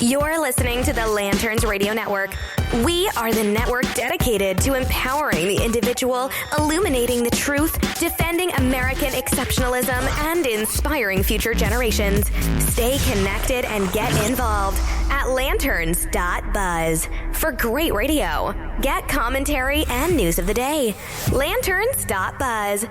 You're listening to the Lanterns Radio Network. We are the network dedicated to empowering the individual, illuminating the truth, defending American exceptionalism, and inspiring future generations. Stay connected and get involved at lanterns.buzz. For great radio, get commentary and news of the day. Lanterns.buzz.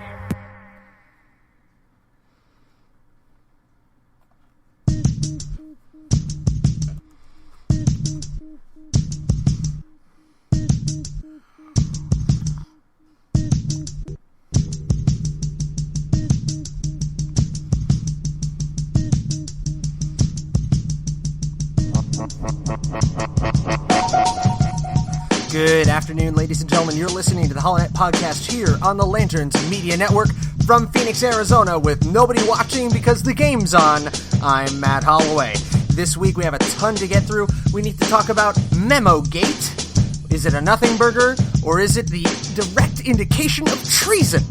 Good afternoon, ladies and gentlemen. You're listening to the Holonet Podcast here on the Lanterns Media Network from Phoenix, Arizona, with nobody watching because the game's on. I'm Matt Holloway. This week we have a ton to get through. We need to talk about Memogate. Is it a nothing burger, or is it the direct indication of treason?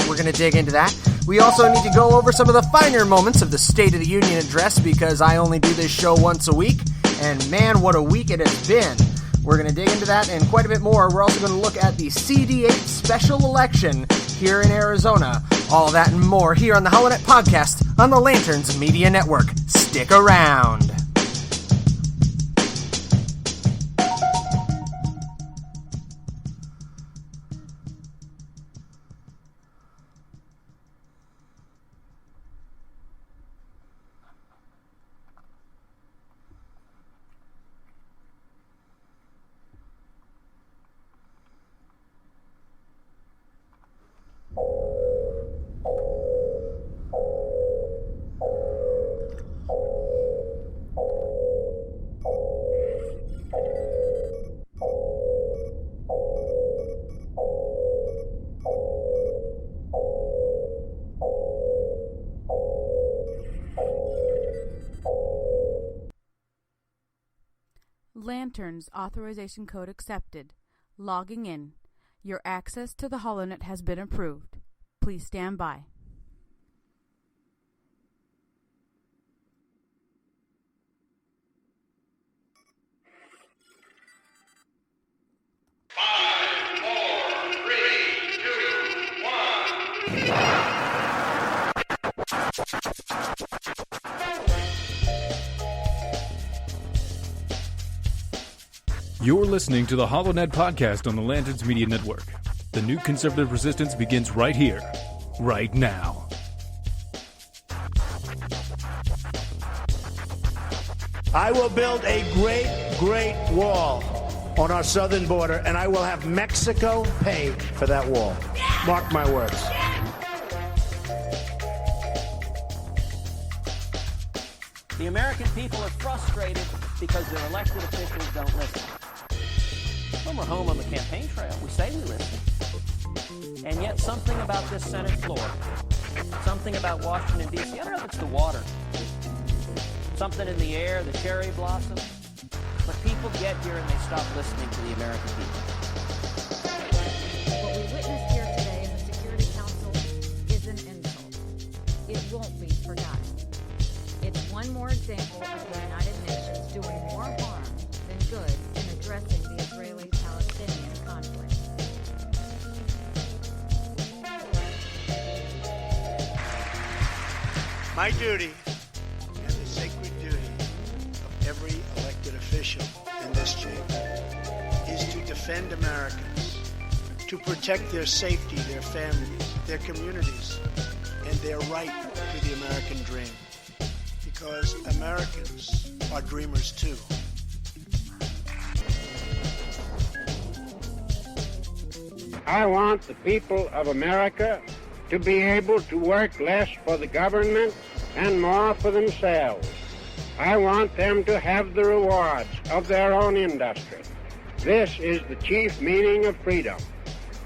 We're going to dig into that. We also need to go over some of the finer moments of the State of the Union address because I only do this show once a week, and man, what a week it has been. We're going to dig into that and quite a bit more. We're also going to look at the CD8 special election here in Arizona. All that and more here on the Holonet Podcast on the Lanterns Media Network. Stick around. Lanterns authorization code accepted. Logging in. Your access to the Holonet has been approved. Please stand by. Five, four, three, two, one. You're listening to the Holonet Podcast on the Lanterns Media Network. The new conservative resistance begins right here, right now. I will build a great wall on our southern border, and I will have Mexico pay for that wall. Mark my words. The American people are frustrated because their elected officials don't listen. When we're home on the campaign trail, we say we listen. And yet something about this Senate floor, something about Washington, D.C., I don't know if it's the water, something in the air, the cherry blossom, but people get here and they stop listening to the American people. What we witnessed here today in the Security Council is an insult. It won't be forgotten. It's one more example of the United Nations doing more harm than good in addressing the Israeli-Palestinian conflict. My duty, and the sacred duty of every elected official in this chamber, is to defend Americans, to protect their safety, their families, their communities, and their right to the American dream. Because Americans are dreamers too. I want the people of America to be able to work less for the government and more for themselves. I want them to have the rewards of their own industry. This is the chief meaning of freedom.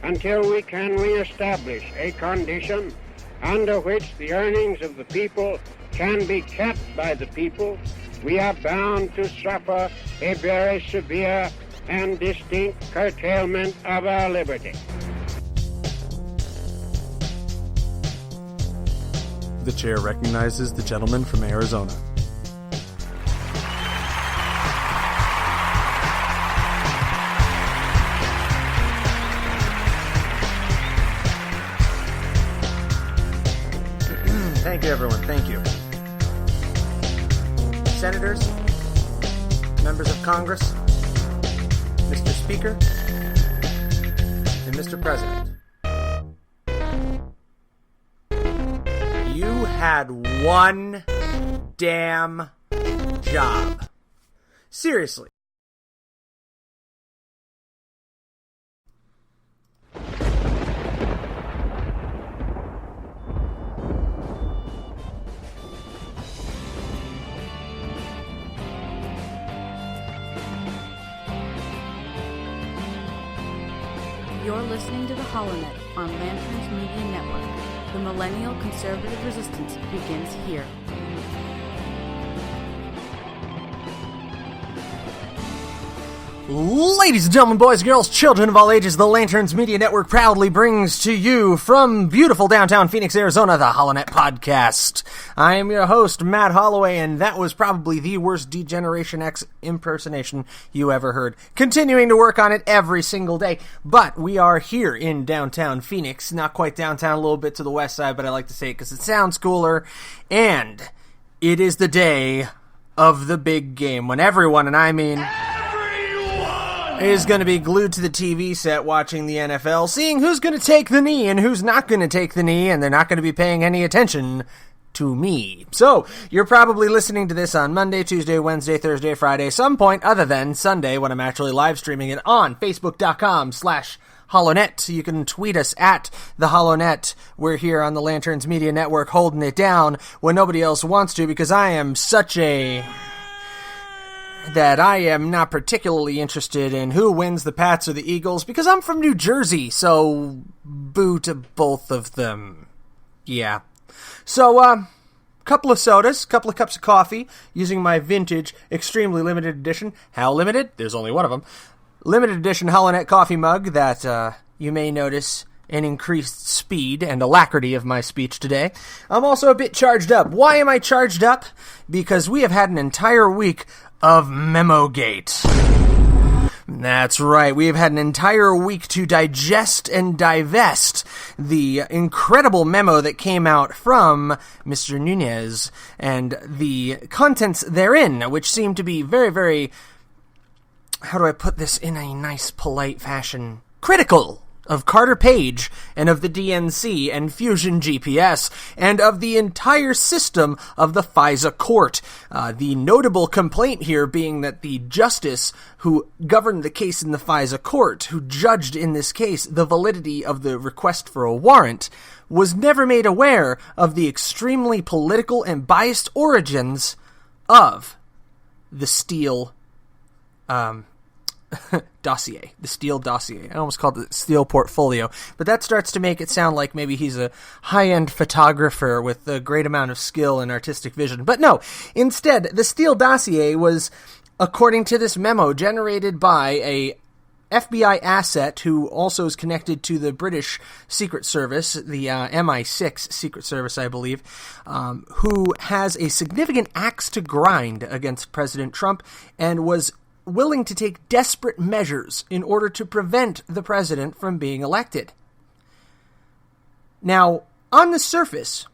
Until we can reestablish a condition under which the earnings of the people can be kept by the people, we are bound to suffer a very severe and distinct curtailment of our liberty. The chair recognizes the gentleman from Arizona. Thank you, everyone. Thank you. Senators, members of Congress, Mr. Speaker, and Mr. President. You had one damn job. Seriously. You're listening to the HoloNet on Lanterns Media Network. The millennial conservative resistance begins here. Ladies and gentlemen, boys and girls, children of all ages, the Lanterns Media Network proudly brings to you from beautiful downtown Phoenix, Arizona, the HoloNet Podcast. I am your host, Matt Holloway, and that was probably the worst D-Generation X impersonation you ever heard. Continuing to work on it every single day, but we are here in downtown Phoenix, not quite downtown, a little bit to the west side, but I like to say it because it sounds cooler, and it is the day of the big game, when everyone, and I mean is going to be glued to the TV set watching the NFL, seeing who's going to take the knee and who's not going to take the knee, and they're not going to be paying any attention to me. So, you're probably listening to this on Monday, Tuesday, Wednesday, Thursday, Friday, some point other than Sunday when I'm actually live streaming it on Facebook.com/HoloNet. You can tweet us at the HoloNet. We're here on the Lanterns Media Network holding it down when nobody else wants to, because I am that I am not particularly interested in who wins the Pats or the Eagles, because I'm from New Jersey, so boo to both of them. Yeah. So, couple of sodas, couple of cups of coffee, using my vintage, extremely limited edition. How limited? There's only one of them. Limited edition HoloNet coffee mug that you may notice an increased speed and alacrity of my speech today. I'm also a bit charged up. Why am I charged up? Because we have had an entire week of Memogate. That's right, we have had an entire week to digest and divest the incredible memo that came out from Mr. Nunes and the contents therein, which seem to be very, very, how do I put this in a nice, polite fashion, critical of Carter Page, and of the DNC, and Fusion GPS, and of the entire system of the FISA court. The notable complaint here being that the justice who governed the case in the FISA court, who judged in this case the validity of the request for a warrant, was never made aware of the extremely political and biased origins of the Steele, dossier, the Steele dossier. I almost called it the Steele portfolio, but that starts to make it sound like maybe he's a high-end photographer with a great amount of skill and artistic vision. But no, instead, the Steele dossier was, according to this memo, generated by a FBI asset who also is connected to the British Secret Service, the MI6 Secret Service, I believe, who has a significant axe to grind against President Trump and was willing to take desperate measures in order to prevent the president from being elected. Now, on the surface,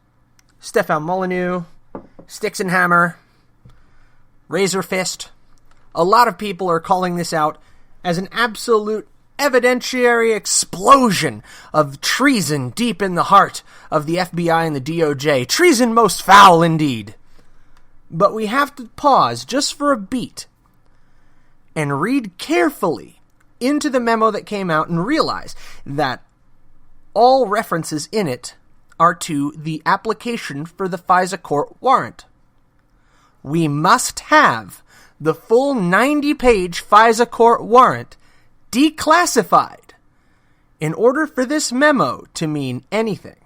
Stefan Molyneux, Sticks and Hammer, Razor Fist, a lot of people are calling this out as an absolute evidentiary explosion of treason deep in the heart of the FBI and the DOJ. Treason most foul indeed. But we have to pause just for a beat and read carefully into the memo that came out and realize that all references in it are to the application for the FISA court warrant. We must have the full 90-page FISA court warrant declassified in order for this memo to mean anything.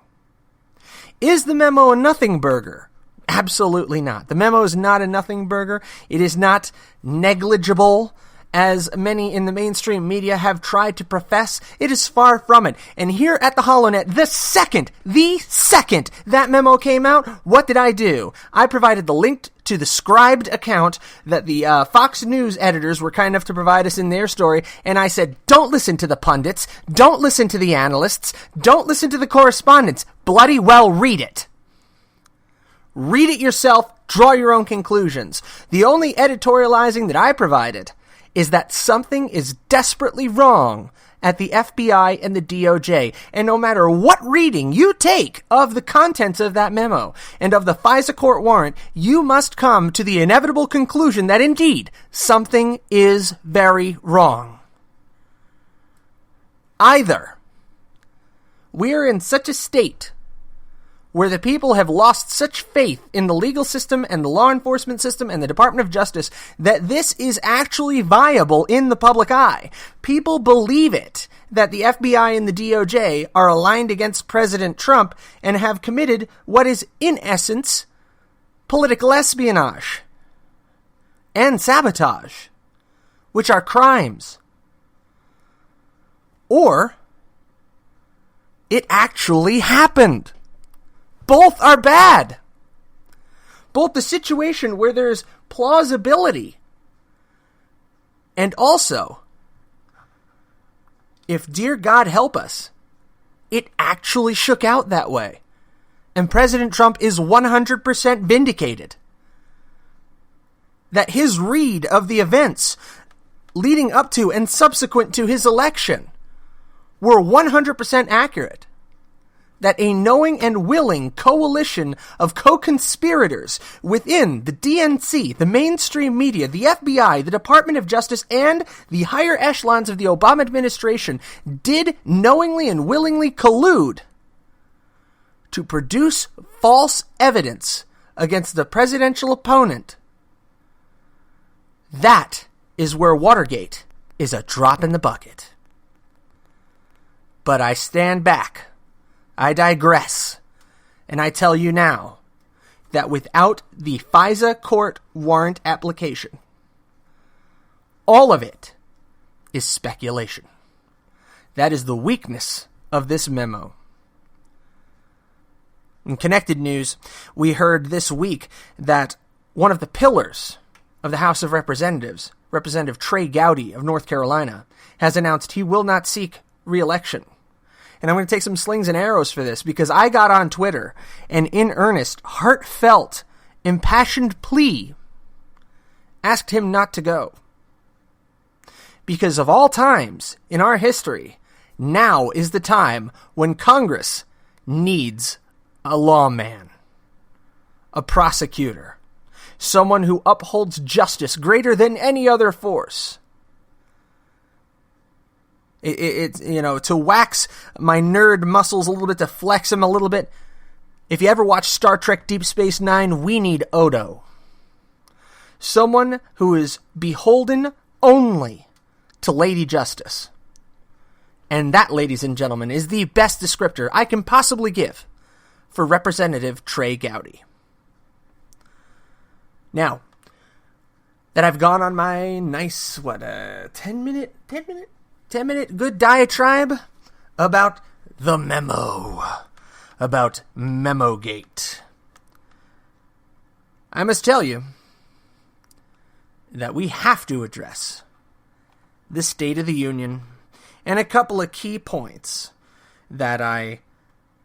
Is the memo a nothing burger? Absolutely not. The memo is not a nothing burger. It is not negligible, as many in the mainstream media have tried to profess. It is far from it. And here at the HoloNet, the second that memo came out, what did I do? I provided the link to the scribed account that the Fox News editors were kind enough to provide us in their story, and I said, don't listen to the pundits, don't listen to the analysts, don't listen to the correspondents, bloody well read it. Read it yourself, draw your own conclusions. The only editorializing that I provided is that something is desperately wrong at the FBI and the DOJ. And no matter what reading you take of the contents of that memo and of the FISA court warrant, you must come to the inevitable conclusion that indeed something is very wrong. Either we're in such a state where the people have lost such faith in the legal system and the law enforcement system and the Department of Justice that this is actually viable in the public eye. People believe it, that the FBI and the DOJ are aligned against President Trump and have committed what is, in essence, political espionage and sabotage, which are crimes. Or it actually happened. Both are bad. Both the situation where there's plausibility and also, if dear God help us, it actually shook out that way. And President Trump is 100% vindicated. That his read of the events leading up to and subsequent to his election were 100% accurate. That a knowing and willing coalition of co-conspirators within the DNC, the mainstream media, the FBI, the Department of Justice, and the higher echelons of the Obama administration did knowingly and willingly collude to produce false evidence against the presidential opponent. That is where Watergate is a drop in the bucket. But I stand back. I digress, and I tell you now that without the FISA court warrant application, all of it is speculation. That is the weakness of this memo. In connected news, we heard this week that one of the pillars of the House of Representatives, Representative Trey Gowdy of North Carolina, has announced he will not seek re-election. And I'm going to take some slings and arrows for this because I got on Twitter and in earnest, heartfelt, impassioned plea asked him not to go. Because of all times in our history, now is the time when Congress needs a lawman, a prosecutor, someone who upholds justice greater than any other force. It's, to wax my nerd muscles a little bit, to flex them a little bit. If you ever watch Star Trek Deep Space Nine, we need Odo. Someone who is beholden only to Lady Justice. And that, ladies and gentlemen, is the best descriptor I can possibly give for Representative Trey Gowdy. Now, that I've gone on my nice, 10 minute good diatribe about the memo, about Memogate. I must tell you that we have to address the State of the Union and a couple of key points that I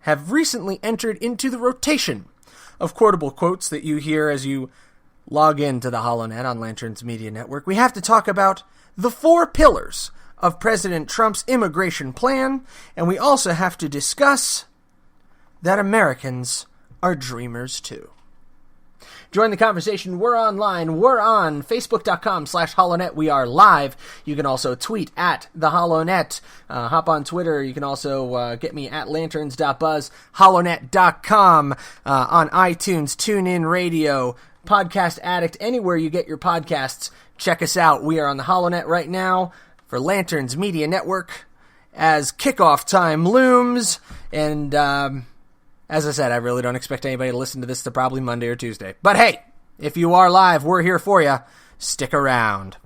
have recently entered into the rotation of quotable quotes that you hear as you log into the HoloNet on Lanterns Media Network. We have to talk about the 4 pillars of President Trump's immigration plan, and we also have to discuss that Americans are dreamers too. Join the conversation. We're online. We're on Facebook.com/HoloNet. We are live. You can also tweet at the HoloNet. Hop on Twitter. You can also get me at lanterns.buzz, holonet.com, on iTunes, TuneIn Radio, Podcast Addict, anywhere you get your podcasts. Check us out. We are on the HoloNet right now for Lanterns Media Network as kickoff time looms. And as I said, I really don't expect anybody to listen to this till probably Monday or Tuesday. But hey, if you are live, we're here for you. Stick around.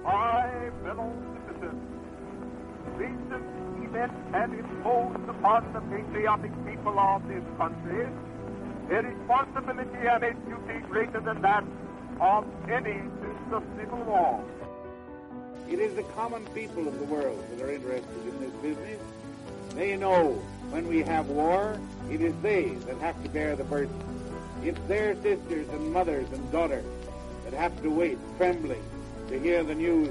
My fellow citizens, recent events have imposed upon the patriotic people of this country a responsibility and a duty greater than that of any since the Civil War. It is the common people of the world that are interested in this business. They know when we have war, it is they that have to bear the burden. It's their sisters and mothers and daughters that have to wait, trembling, to hear the news.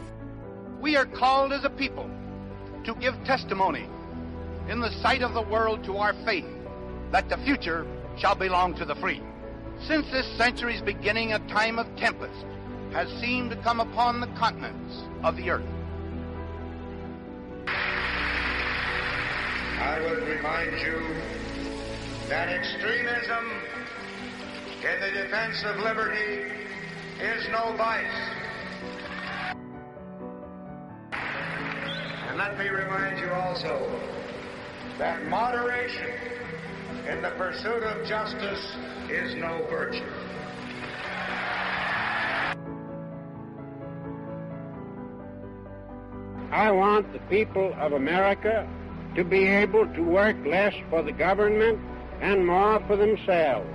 We are called as a people to give testimony in the sight of the world to our faith that the future shall belong to the free. Since this century's beginning, a time of tempest has seemed to come upon the continents of the earth. I would remind you that extremism in the defense of liberty is no vice. And let me remind you also that moderation in the pursuit of justice is no virtue. I want the people of America to be able to work less for the government and more for themselves.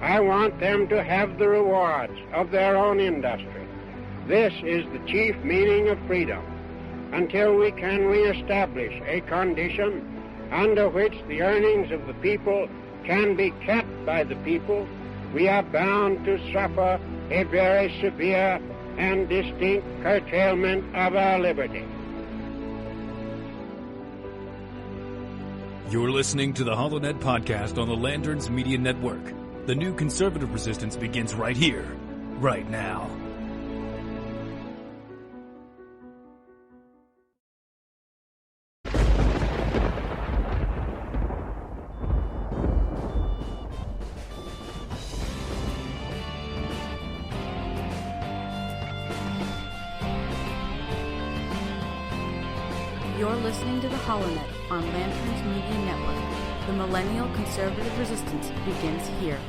I want them to have the rewards of their own industry. This is the chief meaning of freedom. Until we can reestablish a condition under which the earnings of the people can be kept by the people, we are bound to suffer a very severe and distinct curtailment of our liberty. You're listening to the HoloNet podcast on the Lanterns Media Network. The new conservative resistance begins right here, right now. You're listening to the HoloNet on Lanterns Media Network. The millennial conservative resistance begins here.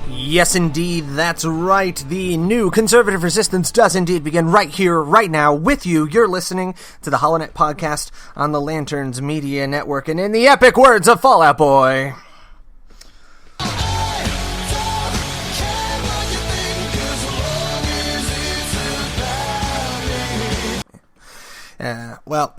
Yes, indeed, that's right. The new conservative resistance does indeed begin right here, right now, with you. You're listening to the HoloNet podcast on the Lanterns Media Network, and in the epic words of Fall Out Boy... Well,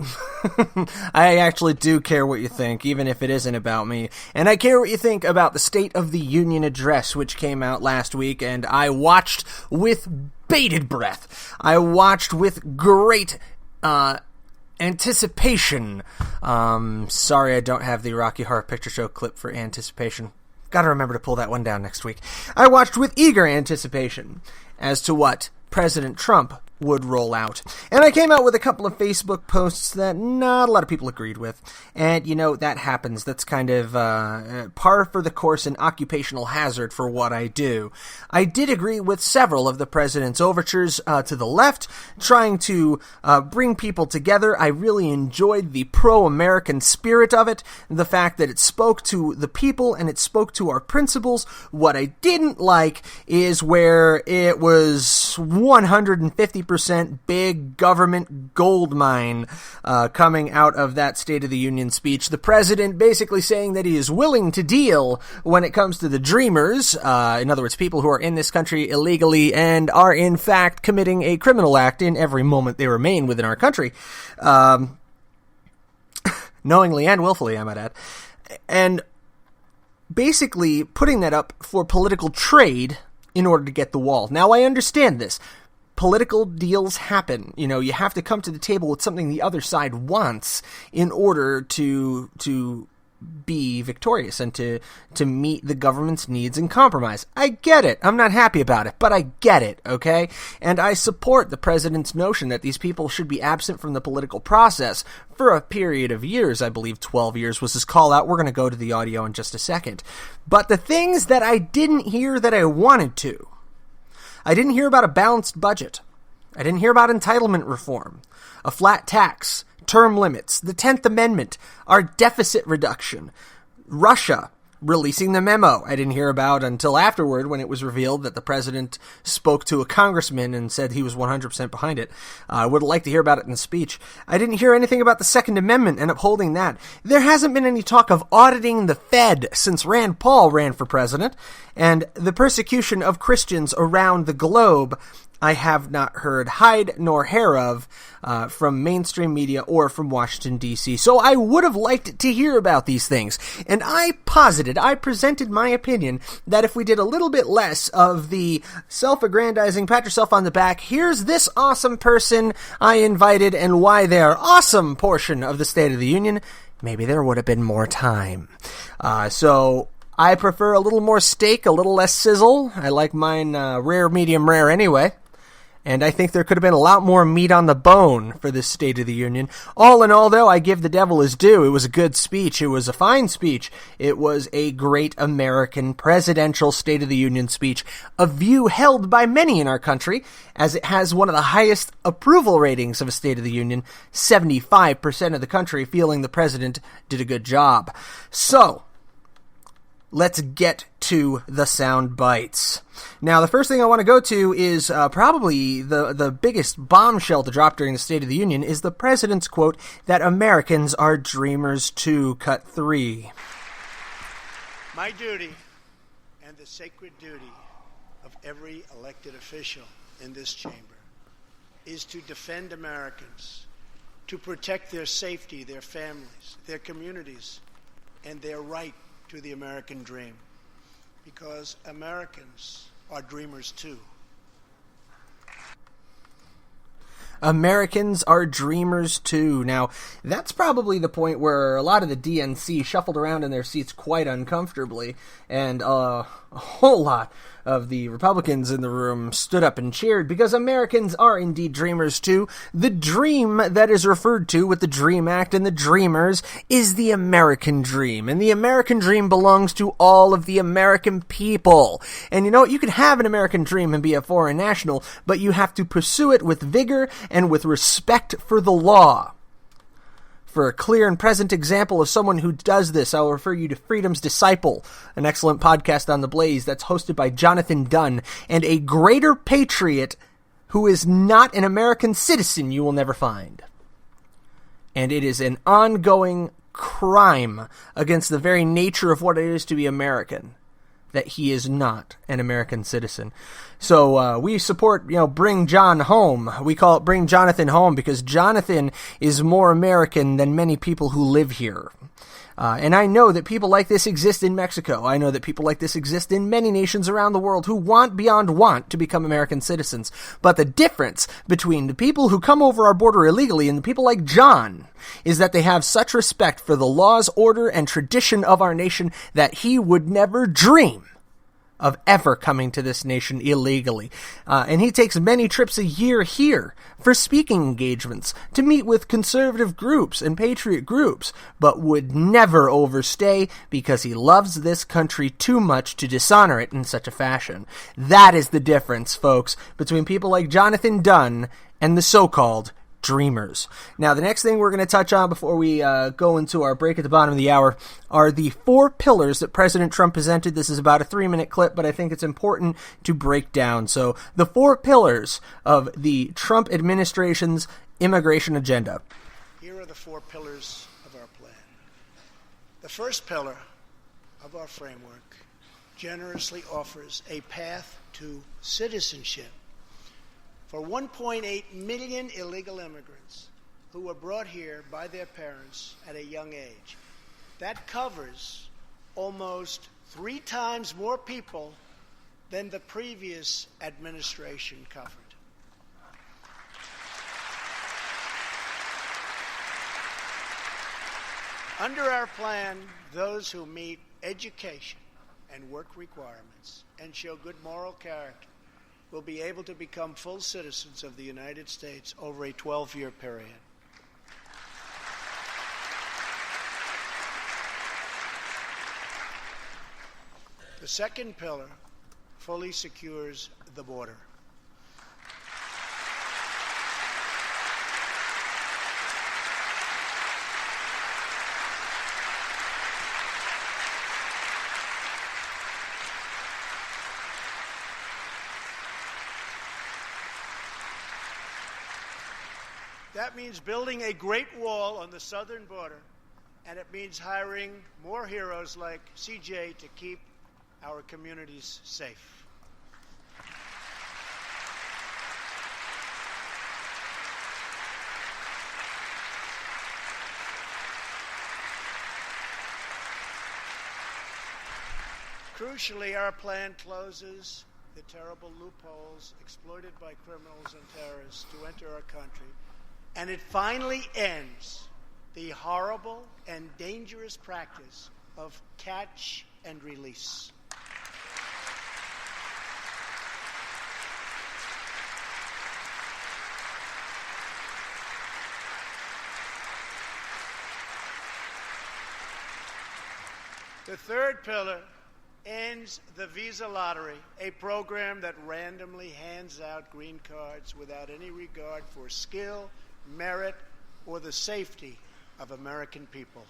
I actually do care what you think, even if it isn't about me. And I care what you think about the State of the Union address, which came out last week, and I watched with bated breath. I watched with great anticipation. Sorry I don't have the Rocky Horror Picture Show clip for anticipation. Gotta remember to pull that one down next week. I watched with eager anticipation as to what President Trump would roll out. And I came out with a couple of Facebook posts that not a lot of people agreed with. And, you know, that happens. That's kind of par for the course and occupational hazard for what I do. I did agree with several of the president's overtures to the left, trying to bring people together. I really enjoyed the pro-American spirit of it, the fact that it spoke to the people and it spoke to our principles. What I didn't like is where it was 150% big government gold mine coming out of that State of the Union speech. The president basically saying that he is willing to deal when it comes to the dreamers, in other words, people who are in this country illegally and are in fact committing a criminal act in every moment they remain within our country. Knowingly and willfully, I might add. And basically putting that up for political trade in order to get the wall. Now, I understand this. Political deals happen. You know, you have to come to the table with something the other side wants in order to be victorious and to meet the government's needs and compromise. I get it. I'm not happy about it, but I get it, okay? And I support the president's notion that these people should be absent from the political process for a period of years. I believe 12 years was his call out. We're going to go to the audio in just a second. But the things that I didn't hear that I wanted to, I didn't hear about a balanced budget. I didn't hear about entitlement reform, a flat tax, term limits, the 10th Amendment, our deficit reduction, Russia, releasing the memo. I didn't hear about until afterward when it was revealed that the president spoke to a congressman and said he was 100% behind it. I would like to hear about it in the speech. I didn't hear anything about the Second Amendment and upholding that. There hasn't been any talk of auditing the Fed since Rand Paul ran for president, and the persecution of Christians around the globe I have not heard hide nor hair of from mainstream media or from Washington, D.C. So I would have liked to hear about these things. And I presented my opinion that if we did a little bit less of the self-aggrandizing, pat yourself on the back, here's this awesome person I invited and why they're awesome portion of the State of the Union, maybe there would have been more time. So I prefer a little more steak, a little less sizzle. I like mine rare, medium rare anyway. And I think there could have been a lot more meat on the bone for this State of the Union. All in all, though, I give the devil his due. It was a good speech. It was a fine speech. It was a great American presidential State of the Union speech, a view held by many in our country, as it has one of the highest approval ratings of a State of the Union, 75% of the country feeling the president did a good job. So, let's get to the sound bites. Now, the first thing I want to go to is probably the biggest bombshell to drop during the State of the Union is the president's quote that Americans are dreamers too, cut 3. My duty and the sacred duty of every elected official in this chamber is to defend Americans, to protect their safety, their families, their communities, and their right to the American dream, because Americans are dreamers too. Americans are dreamers too. Now, that's probably the point where a lot of the DNC shuffled around in their seats quite uncomfortably, and a whole lot of the Republicans in the room stood up and cheered, because Americans are indeed dreamers too. The dream that is referred to with the DREAM Act and the Dreamers is the American dream, and the American dream belongs to all of the American people. And you know what? You can have an American dream and be a foreign national, but you have to pursue it with vigor and with respect for the law. For a clear and present example of someone who does this, I'll refer you to Freedom's Disciple, an excellent podcast on the Blaze that's hosted by Jonathan Dunn, and a greater patriot who is not an American citizen you will never find. And it is an ongoing crime against the very nature of what it is to be American that he is not an American citizen. So we support, Bring John Home. We call it Bring Jonathan Home because Jonathan is more American than many people who live here. And I know that people like this exist in Mexico. I know that people like this exist in many nations around the world who want beyond want to become American citizens. But the difference between the people who come over our border illegally and the people like John is that they have such respect for the laws, order, and tradition of our nation that he would never dream of ever coming to this nation illegally. And he takes many trips a year here for speaking engagements, to meet with conservative groups and patriot groups, but would never overstay because he loves this country too much to dishonor it in such a fashion. That is the difference, folks, between people like Jonathan Dunn and the so-called dreamers. Now, the next thing we're going to touch on before we go into our break at the bottom of the hour are the 4 pillars that President Trump presented. This is about a 3-minute clip, but I think it's important to break down. So, the 4 pillars of the Trump administration's immigration agenda. Here are the 4 pillars of our plan. The first pillar of our framework generously offers a path to citizenship for 1.8 million illegal immigrants who were brought here by their parents at a young age. That covers almost 3 times more people than the previous administration covered. Under our plan, those who meet education and work requirements and show good moral character will be able to become full citizens of the United States over a 12-year period. The second pillar fully secures the border. That means building a great wall on the southern border, and it means hiring more heroes like CJ to keep our communities safe. Crucially, our plan closes the terrible loopholes exploited by criminals and terrorists to enter our country, and it finally ends the horrible and dangerous practice of catch and release. The third pillar ends the visa lottery, a program that randomly hands out green cards without any regard for skill, merit, or the safety of American people.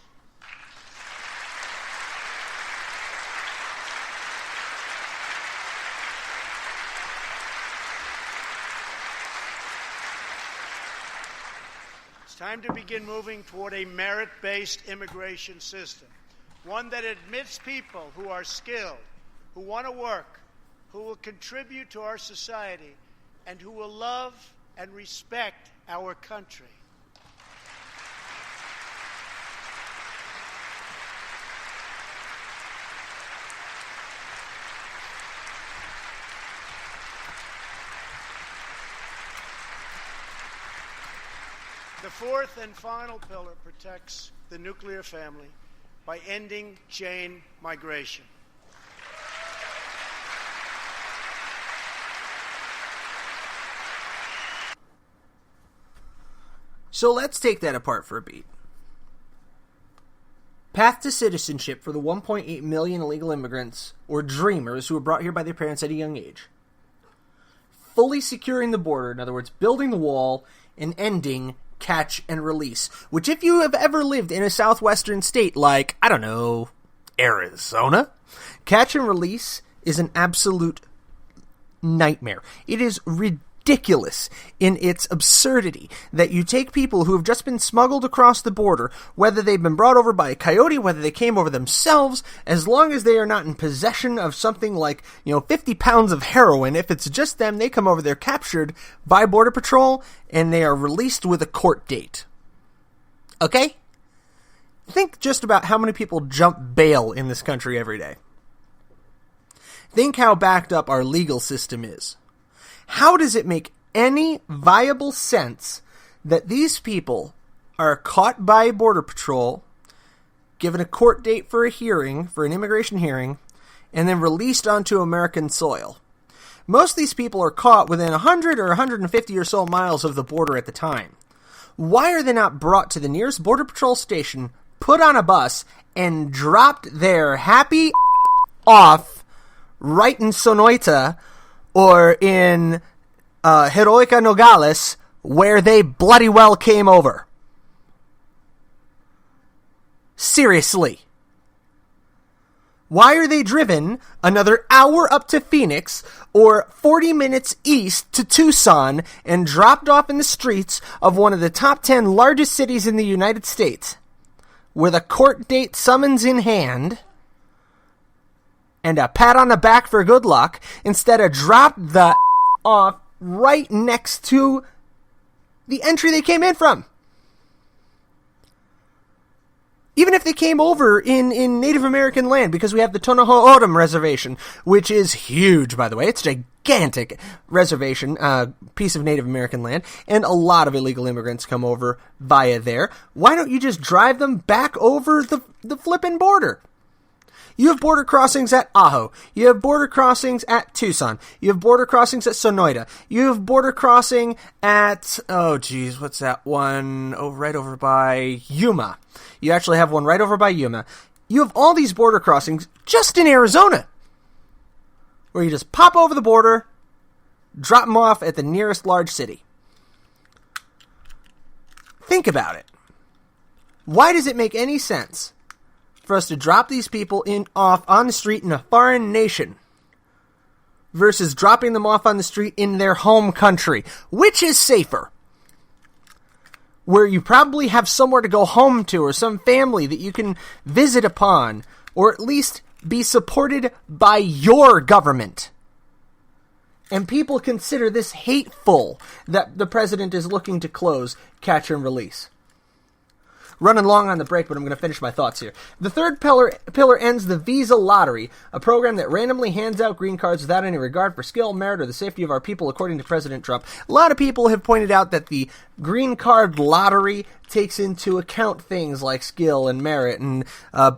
It's time to begin moving toward a merit-based immigration system. One that admits people who are skilled, who want to work, who will contribute to our society, and who will love and respect our country. The fourth and final pillar protects the nuclear family by ending chain migration. So let's take that apart for a beat. Path to citizenship for the 1.8 million illegal immigrants, or dreamers, who were brought here by their parents at a young age. Fully securing the border, in other words, building the wall, and ending catch and release, which if you have ever lived in a southwestern state like, I don't know, Arizona, catch and release is an absolute nightmare. It is ridiculous in its absurdity that you take people who have just been smuggled across the border, whether they've been brought over by a coyote, whether they came over themselves, as long as they are not in possession of something like, 50 pounds of heroin, if it's just them, they come over, they're captured by Border Patrol, and they are released with a court date. Okay? Think just about how many people jump bail in this country every day. Think how backed up our legal system is. How does it make any viable sense that these people are caught by Border Patrol, given a court date for a hearing, for an immigration hearing, and then released onto American soil? Most of these people are caught within 100 or 150 or so miles of the border at the time. Why are they not brought to the nearest Border Patrol station, put on a bus, and dropped there happy off right in Sonoita or in Heroica Nogales, where they bloody well came over? Seriously. Why are they driven another hour up to Phoenix or 40 minutes east to Tucson and dropped off in the streets of one of the top 10 largest cities in the United States with a court date summons in hand and a pat on the back for good luck, instead of dropped the off right next to the entry they came in from? Even if they came over in Native American land, because we have the Tohono O'odham Reservation, which is huge, by the way. It's a gigantic reservation, piece of Native American land, and a lot of illegal immigrants come over via there. Why don't you just drive them back over the flippin' border? You have border crossings at Ajo. You have border crossings at Tucson. You have border crossings at Sonoita. You have border crossing at, what's that one? Oh, right over by Yuma. You actually have one right over by Yuma. You have all these border crossings just in Arizona, where you just pop over the border, drop them off at the nearest large city. Think about it. Why does it make any sense for us to drop these people off on the street in a foreign nation versus dropping them off on the street in their home country? Which is safer? where you probably have somewhere to go home to or some family that you can visit upon, or at least be supported by your government. And people consider this hateful that the president is looking to close catch and release. Running long on the break, but I'm going to finish my thoughts here. The third pillar ends the Visa Lottery, a program that randomly hands out green cards without any regard for skill, merit, or the safety of our people, according to President Trump. A lot of people have pointed out that the green card lottery takes into account things like skill and merit and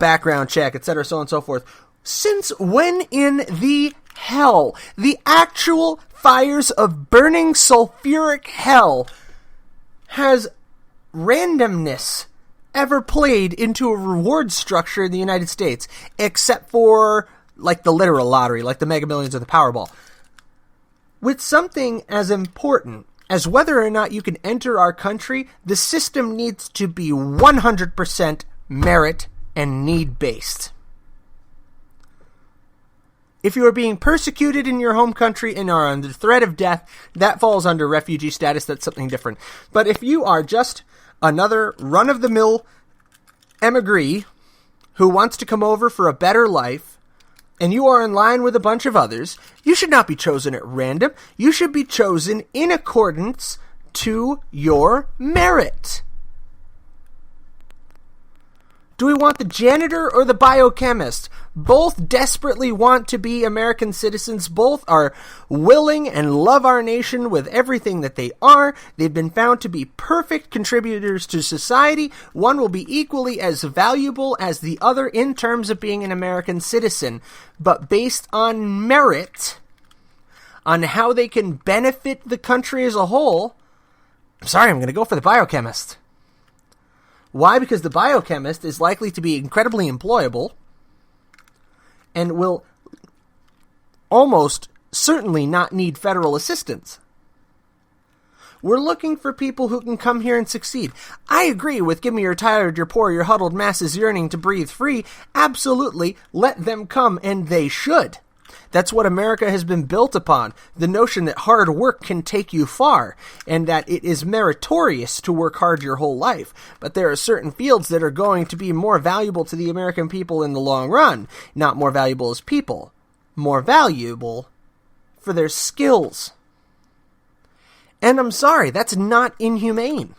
background check, etc., so on and so forth. Since when in the hell, the actual fires of burning sulfuric hell, has randomness ever played into a reward structure in the United States, except for, like, the literal lottery, like the Mega Millions or the Powerball? With something as important as whether or not you can enter our country, the system needs to be 100% merit and need-based. If you are being persecuted in your home country and are under threat of death, that falls under refugee status. That's something different. But if you are just another run-of-the-mill emigree who wants to come over for a better life, and you are in line with a bunch of others, you should not be chosen at random. You should be chosen in accordance to your merit. Do we want the janitor or the biochemist? Both desperately want to be American citizens. Both are willing and love our nation with everything that they are. They've been found to be perfect contributors to society. One will be equally as valuable as the other in terms of being an American citizen. But based on merit, on how they can benefit the country as a whole, I'm going to go for the biochemist. Why? Because the biochemist is likely to be incredibly employable and will almost certainly not need federal assistance. We're looking for people who can come here and succeed. I agree with give me your tired, your poor, your huddled masses yearning to breathe free. Absolutely, let them come, and they should. That's what America has been built upon, the notion that hard work can take you far, and that it is meritorious to work hard your whole life. But there are certain fields that are going to be more valuable to the American people in the long run. Not more valuable as people, more valuable for their skills. And I'm sorry, that's not inhumane.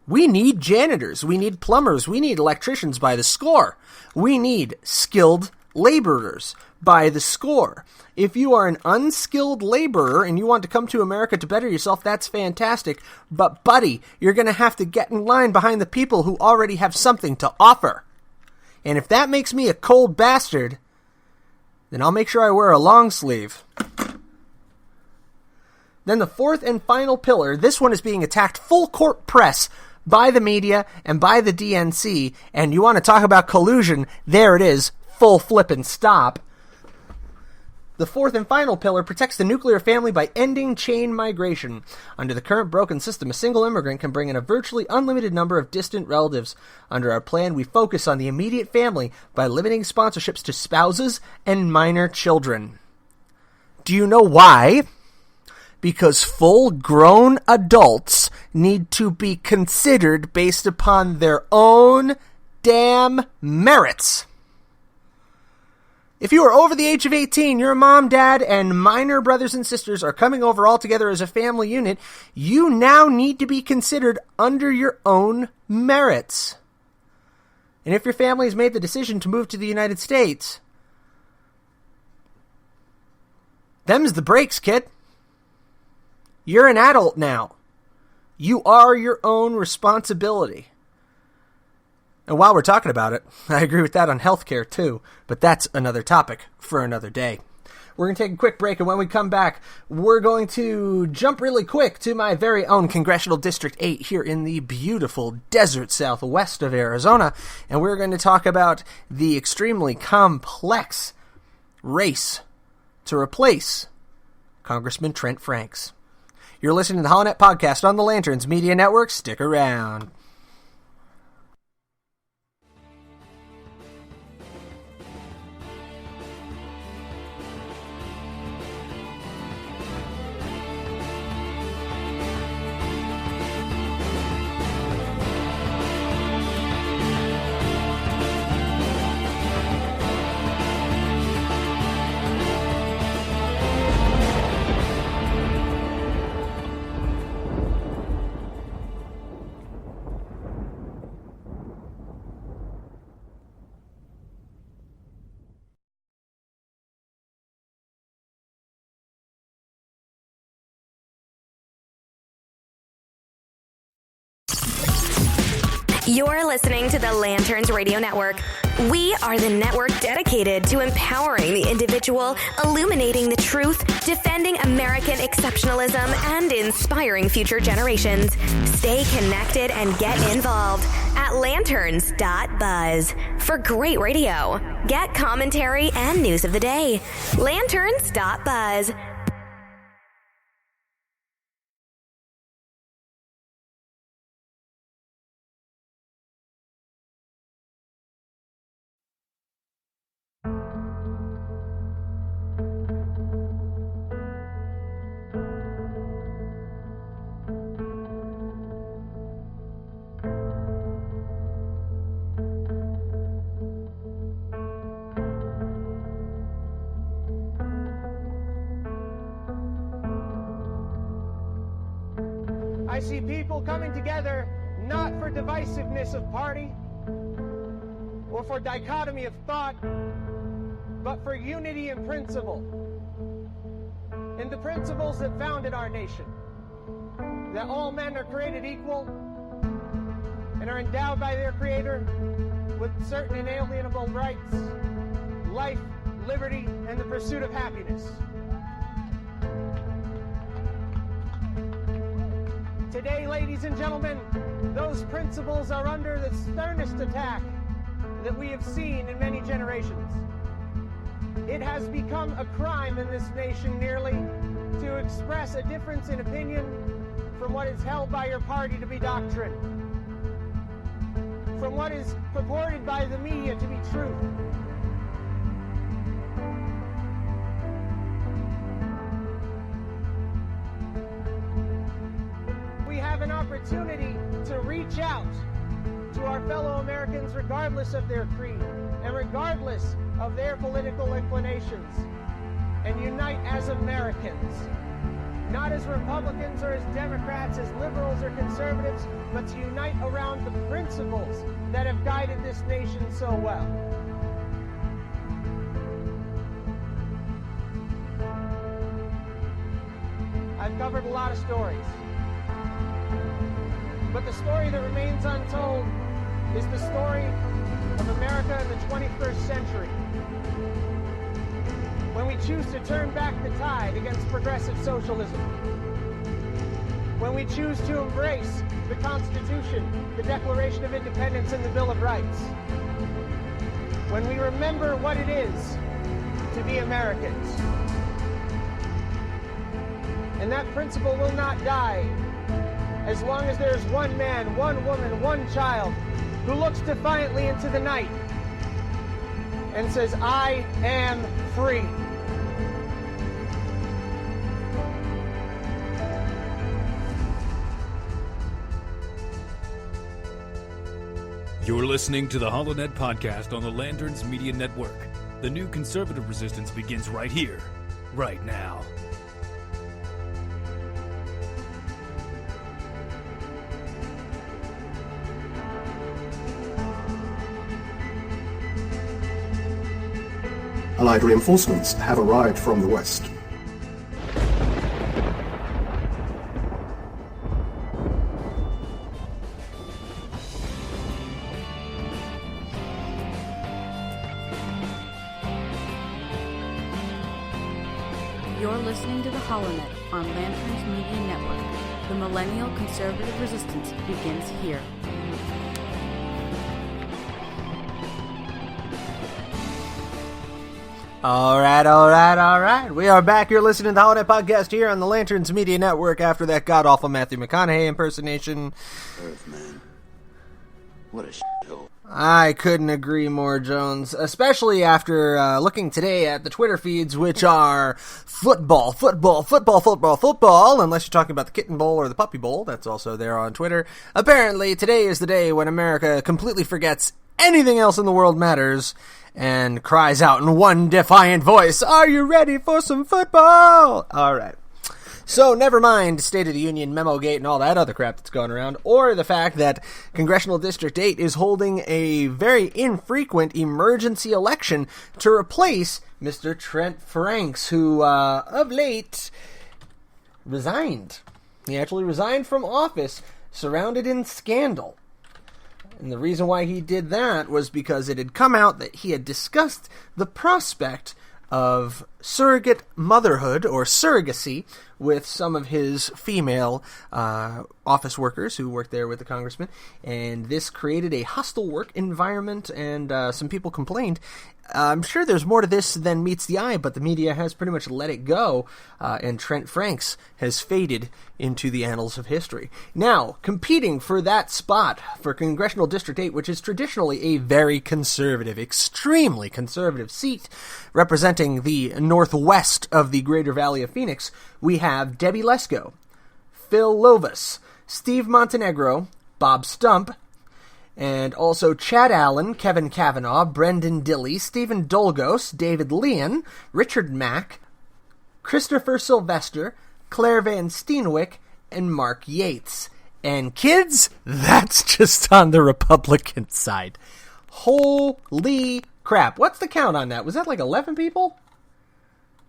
We need janitors, we need plumbers, we need electricians by the score. We need skilled laborers by the score. If you are an unskilled laborer and you want to come to America to better yourself, that's fantastic. But buddy, you're going to have to get in line behind the people who already have something to offer. And if that makes me a cold bastard, then I'll make sure I wear a long sleeve. Then the fourth and final pillar, this one is being attacked full court press by the media and by the DNC. And you want to talk about collusion, there it is, full flippin' stop. The fourth and final pillar protects the nuclear family by ending chain migration. Under the current broken system, a single immigrant can bring in a virtually unlimited number of distant relatives. Under our plan, we focus on the immediate family by limiting sponsorships to spouses and minor children. Do you know why? Because full-grown adults need to be considered based upon their own damn merits. If you are over the age of 18, your mom, dad, and minor brothers and sisters are coming over all together as a family unit, you now need to be considered under your own merits. And if your family has made the decision to move to the United States, them's the breaks, kid. You're an adult now. You are your own responsibility. And while we're talking about it, I agree with that on healthcare too, but that's another topic for another day. We're going to take a quick break, and when we come back, we're going to jump really quick to my very own Congressional District 8 here in the beautiful desert southwest of Arizona, and we're going to talk about the extremely complex race to replace Congressman Trent Franks. You're listening to the HoloNet Podcast on the Lanterns Media Network. Stick around. You're listening to the Lanterns Radio Network. We are the network dedicated to empowering the individual, illuminating the truth, defending American exceptionalism, and inspiring future generations. Stay connected and get involved at lanterns.buzz for great radio. Get commentary and news of the day. Lanterns.buzz. I see people coming together not for divisiveness of party or for dichotomy of thought, but for unity in principle. In the principles that founded our nation, that all men are created equal and are endowed by their Creator with certain inalienable rights, life, liberty, and the pursuit of happiness. Today, ladies and gentlemen, those principles are under the sternest attack that we have seen in many generations. It has become a crime in this nation nearly to express a difference in opinion from what is held by your party to be doctrine, from what is purported by the media to be truth. We have an opportunity to reach out to our fellow Americans regardless of their creed and regardless of their political inclinations, and unite as Americans, not as Republicans or as Democrats, as liberals or conservatives, but to unite around the principles that have guided this nation so well. I've covered a lot of stories, but the story that remains untold is the story of America in the 21st century, when we choose to turn back the tide against progressive socialism, when we choose to embrace the Constitution, the Declaration of Independence, and the Bill of Rights, when we remember what it is to be Americans. And that principle will not die as long as there's one man, one woman, one child who looks defiantly into the night and says, I am free. You're listening to the HoloNet Podcast on the Lanterns Media Network. The new conservative resistance begins right here, right now. Allied reinforcements have arrived from the west. You're listening to the HoloNet on Lanterns Media Network. The millennial conservative resistance begins here. All right. We are back. You're listening to the HoloNet Podcast here on the Lanterns Media Network after that god-awful Matthew McConaughey impersonation. Earthman. What a shithole. I couldn't agree more, Jones, especially after looking today at the Twitter feeds, which are football, unless you're talking about the Kitten Bowl or the Puppy Bowl. That's also there on Twitter. Apparently, today is the day when America completely forgets anything else in the world matters and cries out in one defiant voice, "Are you ready for some football?" All right. So never mind State of the Union, Memo-gate, and all that other crap that's going around, or the fact that Congressional District 8 is holding a very infrequent emergency election to replace Mr. Trent Franks, who, of late, resigned. He actually resigned from office, surrounded in scandal. And the reason why he did that was because it had come out that he had discussed the prospect of surrogate motherhood or surrogacy with some of his female office workers who worked there with the congressman, and this created a hostile work environment, and some people complained. I'm sure there's more to this than meets the eye, but the media has pretty much let it go, and Trent Franks has faded into the annals of history. Now, competing for that spot for Congressional District 8, which is traditionally a very conservative, extremely conservative seat, representing the northwest of the Greater Valley of Phoenix, we have Debbie Lesko, Phil Lomas, Steve Montenegro, Bob Stump, and also Chad Allen, Kevin Kavanaugh, Brendan Dilley, Stephen Dolgos, David Leon, Richard Mack, Christopher Sylvester, Claire Van Steenwyck, and Mark Yates. And kids, that's just on the Republican side. Holy crap. What's the count on that? Was that like 11 people?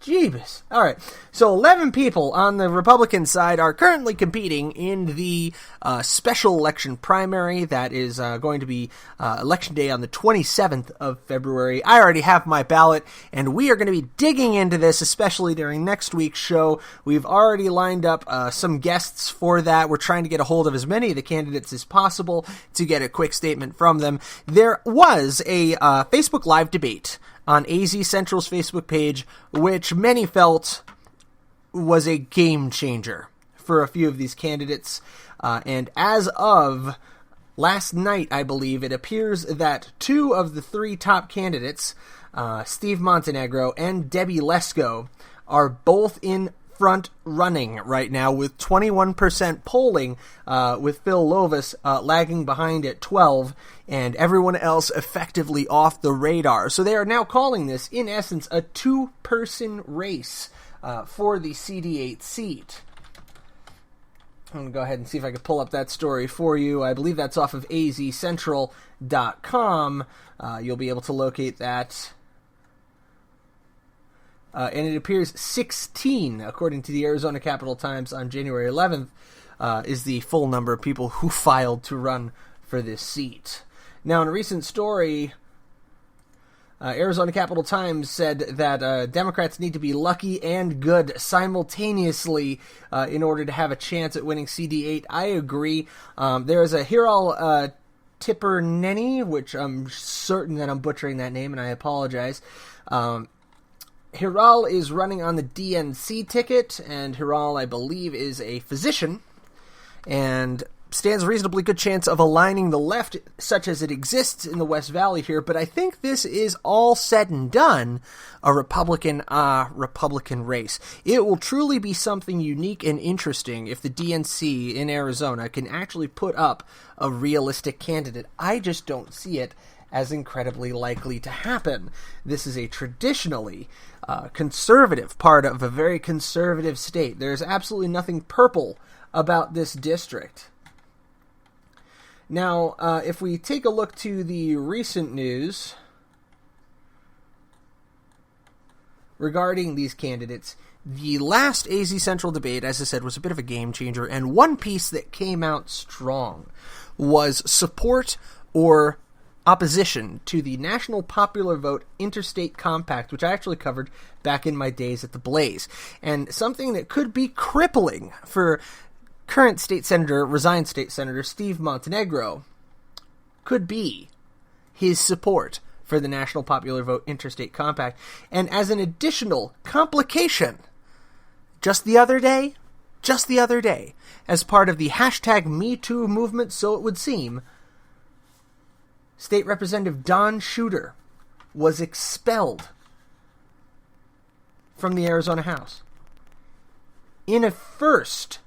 Jeebus. All right. So 11 people on the Republican side are currently competing in the special election primary that is going to be Election Day on the 27th of February. I already have my ballot, and we are going to be digging into this, especially during next week's show. We've already lined up some guests for that. We're trying to get a hold of as many of the candidates as possible to get a quick statement from them. There was a Facebook Live debate on AZ Central's Facebook page, which many felt was a game changer for a few of these candidates. And as of last night, I believe, it appears that 2 of the 3 top candidates, Steve Montenegro and Debbie Lesko, are both in front running right now with 21% polling, with Phil Lomas lagging behind at 12%, and everyone else effectively off the radar. So they are now calling this, in essence, a 2-person race for the CD8 seat. I'm going to go ahead and see if I can pull up that story for you. I believe that's off of azcentral.com. You'll be able to locate that. And it appears 16, according to the Arizona Capital Times on January 11th, is the full number of people who filed to run for this seat. Now, in a recent story, Arizona Capital Times said that Democrats need to be lucky and good simultaneously in order to have a chance at winning CD8. I agree. There is a Hiral Tiperneni, which I'm certain that I'm butchering that name, and I apologize. Hiral is running on the DNC ticket, and Hiral, I believe, is a physician, and stands a reasonably good chance of aligning the left such as it exists in the West Valley here, but I think this is all said and done a Republican race. It will truly be something unique and interesting if the DNC in Arizona can actually put up a realistic candidate. I just don't see it as incredibly likely to happen. This is a traditionally conservative part of a very conservative state. There's absolutely nothing purple about this district. Now, if we take a look to the recent news regarding these candidates, the last AZ Central debate, as I said, was a bit of a game changer, and one piece that came out strong was support or opposition to the National Popular Vote Interstate Compact, which I actually covered back in my days at the Blaze, and something that could be crippling for current resigned state senator Steve Montenegro could be his support for the National Popular Vote Interstate Compact. And as an additional complication, just the other day, as part of the hashtag #MeToo movement, so it would seem, State Representative Don Shooter was expelled from the Arizona House. In a first,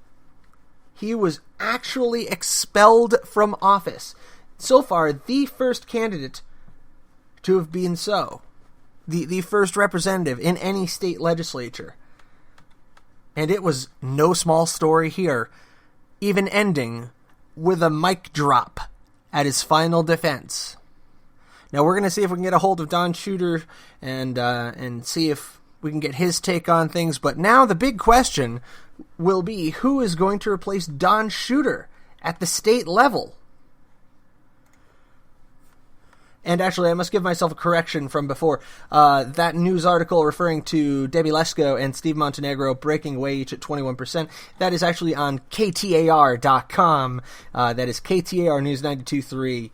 he was actually expelled from office. So far, the first candidate to have been so. The first representative in any state legislature. And it was no small story here, even ending with a mic drop at his final defense. Now we're going to see if we can get a hold of Don Shooter and see if we can get his take on things. But now the big question will be, who is going to replace Don Shooter at the state level? And actually, I must give myself a correction from before. That news article referring to Debbie Lesko and Steve Montenegro breaking away each at 21%, that is actually on KTAR.com. That is KTAR News 92.3.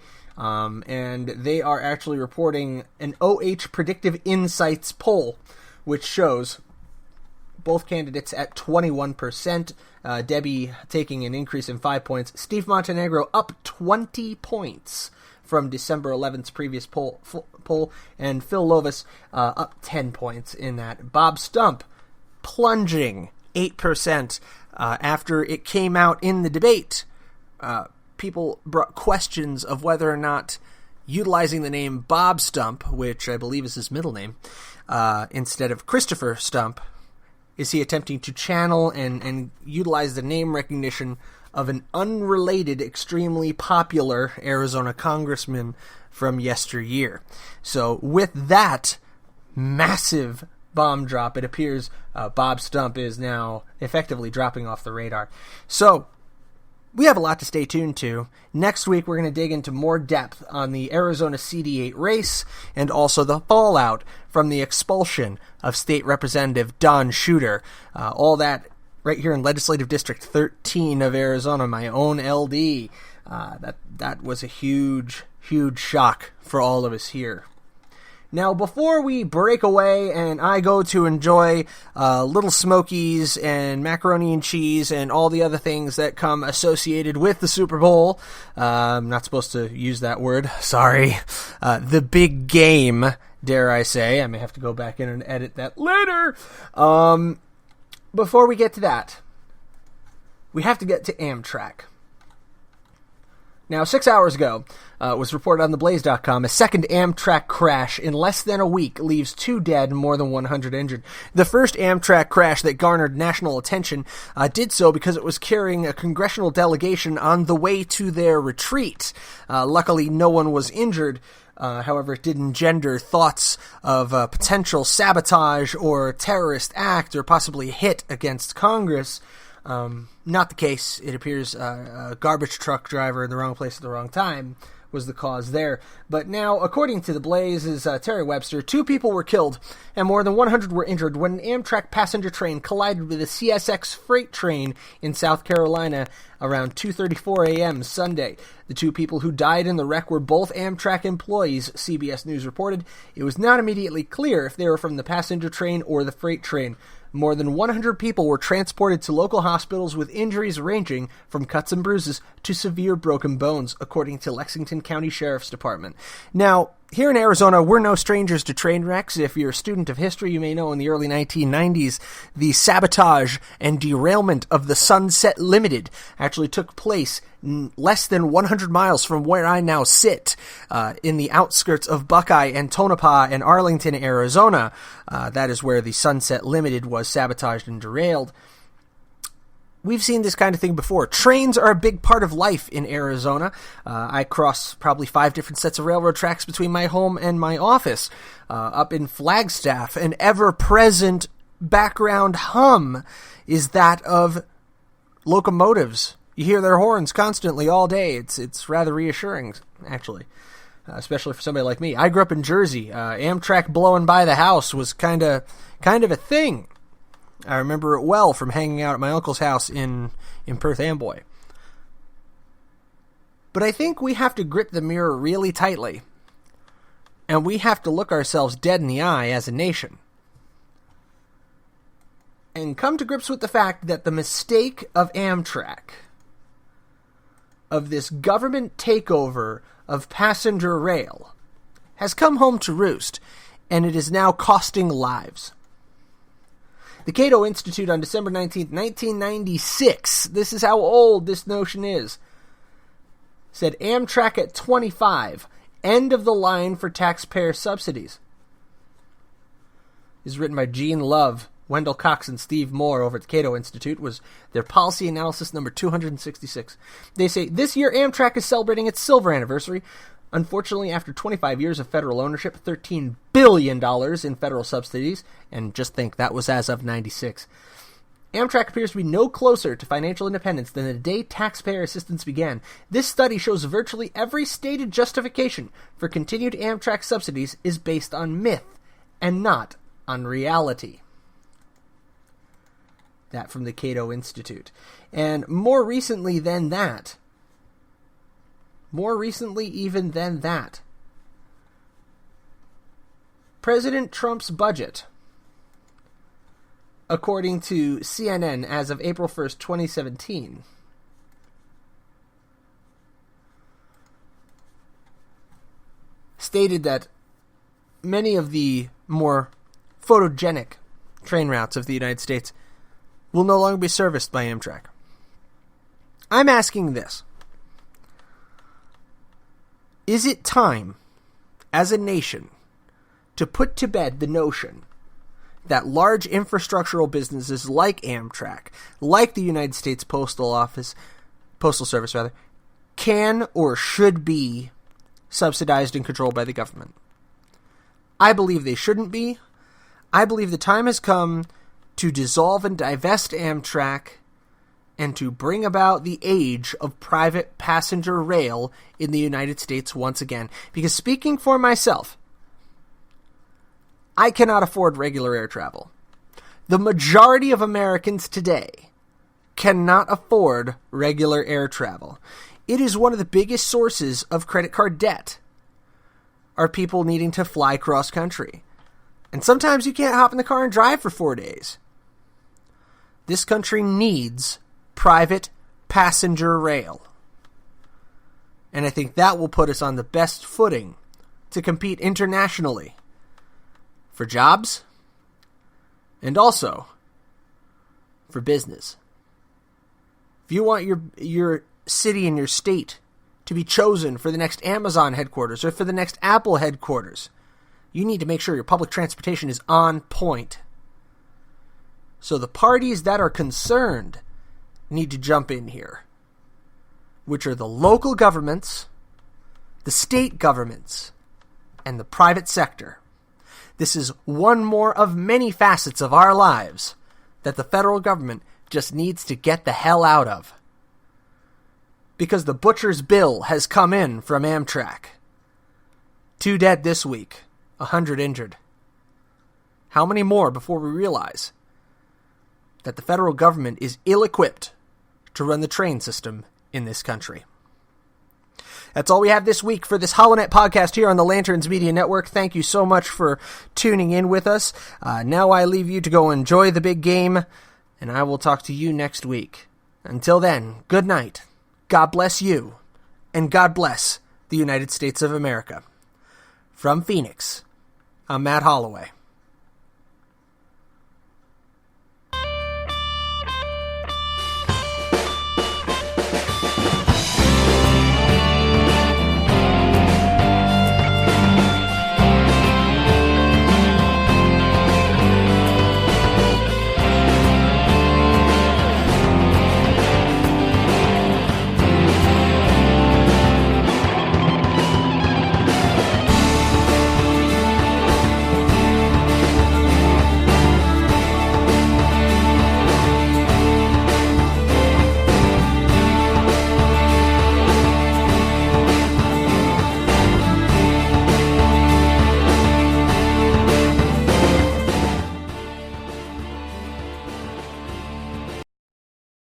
And they are actually reporting an OH Predictive Insights poll, which shows both candidates at 21%. Debbie taking an increase in 5 points. Steve Montenegro up 20 points from December 11th's previous poll, and Phil Lovis up 10 points in that. Bob Stump plunging 8% after it came out in the debate. People brought questions of whether or not utilizing the name Bob Stump, which I believe is his middle name, instead of Christopher Stump, is he attempting to channel and utilize the name recognition of an unrelated, extremely popular Arizona congressman from yesteryear. So with that massive bomb drop, it appears Bob Stump is now effectively dropping off the radar. So we have a lot to stay tuned to. Next week, we're going to dig into more depth on the Arizona CD8 race and also the fallout from the expulsion of State Representative Don Shooter. All that right here in Legislative District 13 of Arizona, my own LD. That was a huge, huge shock for all of us here. Now, before we break away and I go to enjoy Little Smokies and macaroni and cheese and all the other things that come associated with the Super Bowl, I'm not supposed to use that word, sorry, the big game, dare I say. I may have to go back in and edit that later. Before we get to that, we have to get to Amtrak. Now, 6 hours ago, it was reported on theblaze.com, a second Amtrak crash in less than a week leaves 2 dead and more than 100 injured. The first Amtrak crash that garnered national attention did so because it was carrying a congressional delegation on the way to their retreat. Luckily, no one was injured. However, it did engender thoughts of potential sabotage or terrorist act or possibly hit against Congress. Not the case. It appears a garbage truck driver in the wrong place at the wrong time was the cause there. But now, according to the Blaze's Terry Webster, 2 people were killed and more than 100 were injured when an Amtrak passenger train collided with a CSX freight train in South Carolina around 2:34 a.m. Sunday. The 2 people who died in the wreck were both Amtrak employees, CBS News reported. It was not immediately clear if they were from the passenger train or the freight train. More than 100 people were transported to local hospitals with injuries ranging from cuts and bruises to severe broken bones, according to Lexington County Sheriff's Department. Now, here in Arizona, we're no strangers to train wrecks. If you're a student of history, you may know in the early 1990s, the sabotage and derailment of the Sunset Limited actually took place less than 100 miles from where I now sit, in the outskirts of Buckeye and Tonopah and Arlington, Arizona. That is where the Sunset Limited was sabotaged and derailed. We've seen this kind of thing before. Trains are a big part of life in Arizona. I cross probably 5 different sets of railroad tracks between my home and my office. Up in Flagstaff, an ever-present background hum is that of locomotives. You hear their horns constantly all day. It's rather reassuring, actually, especially for somebody like me. I grew up in Jersey. Amtrak blowing by the house was kind of a thing. I remember it well from hanging out at my uncle's house in Perth Amboy. But I think we have to grip the mirror really tightly, and we have to look ourselves dead in the eye as a nation, and come to grips with the fact that the mistake of Amtrak, of this government takeover of passenger rail, has come home to roost, and it is now costing lives. The Cato Institute on December 19th, 1996, this is how old this notion is, said Amtrak at 25, end of the line for taxpayer subsidies. This is written by Gene Love, Wendell Cox, and Steve Moore over at the Cato Institute, was their policy analysis number 266. They say, this year Amtrak is celebrating its silver anniversary. Unfortunately, after 25 years of federal ownership, $13 billion in federal subsidies, and just think that was as of 96. Amtrak appears to be no closer to financial independence than the day taxpayer assistance began. This study shows virtually every stated justification for continued Amtrak subsidies is based on myth and not on reality. That from the Cato Institute. And more recently even than that, President Trump's budget, according to CNN as of April 1st, 2017, stated that many of the more photogenic train routes of the United States will no longer be serviced by Amtrak. I'm asking this. Is it time, as a nation, to put to bed the notion that large infrastructural businesses like Amtrak, like the United States Postal Service, can or should be subsidized and controlled by the government? I believe they shouldn't be. I believe the time has come to dissolve and divest Amtrak and to bring about the age of private passenger rail in the United States once again. Because speaking for myself, I cannot afford regular air travel. The majority of Americans today cannot afford regular air travel. It is one of the biggest sources of credit card debt, are people needing to fly cross-country. And sometimes you can't hop in the car and drive for 4 days. This country needs private passenger rail. And I think that will put us on the best footing to compete internationally for jobs and also for business. If you want your city and your state to be chosen for the next Amazon headquarters or for the next Apple headquarters, you need to make sure your public transportation is on point. So the parties that are concerned need to jump in here, which are the local governments, the state governments, and the private sector. This is one more of many facets of our lives that the federal government just needs to get the hell out of. Because the butcher's bill has come in from Amtrak. 2 dead this week, 100 injured. How many more before we realize that the federal government is ill-equipped to run the train system in this country? That's all we have this week for this HoloNet podcast here on the Lanterns Media Network. Thank you so much for tuning in with us. Now I leave you to go enjoy the big game, and I will talk to you next week. Until then, good night. God bless you, and God bless the United States of America. From Phoenix, I'm Matt Holloway.